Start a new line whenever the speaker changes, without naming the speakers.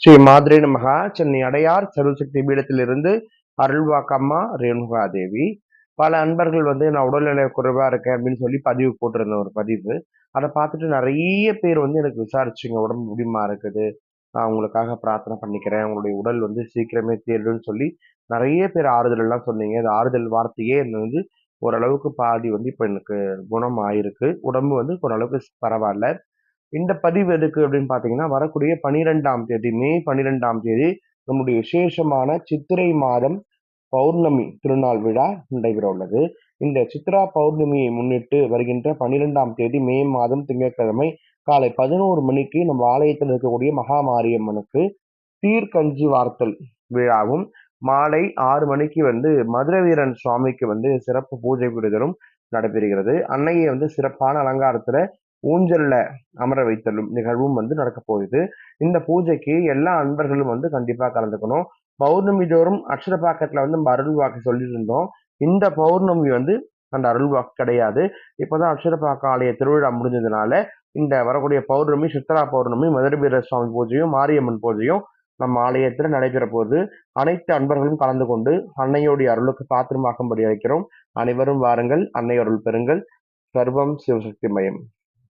ஸ்ரீ மாத்ரே நமகா. சென்னை அடையார் சர்வசக்தி பீடத்திலிருந்து அருள்வாக்கம்மா ரேணுகா தேவி. பல அன்பர்கள் நான் உடல்நிலை குறைவா இருக்கேன் அப்படின்னு சொல்லி பதிவு போட்டிருந்தேன் ஒரு பதிவு. அதை பார்த்துட்டு நிறைய பேர் எனக்கு விசாரிச்சுங்க, உடம்பு முடியுமா இருக்குது, நான் உங்களுக்காக பிரார்த்தனை பண்ணிக்கிறேன், உங்களுடைய உடல் சீக்கிரமே தேர்வுன்னு சொல்லி நிறைய பேர் ஆறுதல் எல்லாம் சொன்னீங்க. அந்த ஆறுதல் வார்த்தையே என்ன ஓரளவுக்கு பாதி இப்போ எனக்கு குணம் ஆயிருக்கு. உடம்பு ஓரளவுக்கு பரவாயில்ல. இந்த பதிவு எதுக்கு அப்படின்னு பார்த்தீங்கன்னா, வரக்கூடிய 12ஆம் தேதி, மே 12ஆம் தேதி நம்முடைய விசேஷமான சித்திரை மாதம் பௌர்ணமி திருநாள் விழா நடைபெற உள்ளது. இந்த சித்ரா பௌர்ணமியை முன்னிட்டு வருகின்ற 12ஆம் தேதி மே மாதம் திங்கட்கிழமை காலை 11 மணிக்கு நம்ம ஆலயத்தில் இருக்கக்கூடிய மகா மாரியம்மனுக்கு சீர்கஞ்சி வார்த்தல் விழாவும், மாலை 6 மணிக்கு மதுர வீரன் சுவாமிக்கு சிறப்பு பூஜை விடுதலும் நடைபெறுகிறது. அன்னையை சிறப்பான அலங்காரத்துல ஊஞ்சல்ல அமர வைத்தலும் நிகழ்வும் நடக்க போகுது. இந்த பூஜைக்கு எல்லா அன்பர்களும் கண்டிப்பா கலந்துக்கணும். பௌர்ணமி தோறும் அக்ஷரப்பாக்கத்துல நம்ம அருள் வாக்கு சொல்லியிருந்தோம். இந்த பௌர்ணமி அந்த அருள் வாக்கு கிடையாது. இப்பதான் அக்ஷரப்பாக்கம் ஆலய திருவிழா முடிஞ்சதுனால இந்த வரக்கூடிய பௌர்ணமி சித்ரா பௌர்ணமி மதுரை வீர சுவாமி பூஜையும் மாரியம்மன் பூஜையும் நம்ம ஆலயத்துல நடைபெற போது. அனைத்து அன்பர்களும் கலந்து கொண்டு அன்னையோடைய அருளுக்கு பாத்திரமாக்கும்படி அழைக்கிறோம். அனைவரும் வாருங்கள், அன்னை அருள் பெறுங்கள். சர்வம் சிவசக்தி மயம்.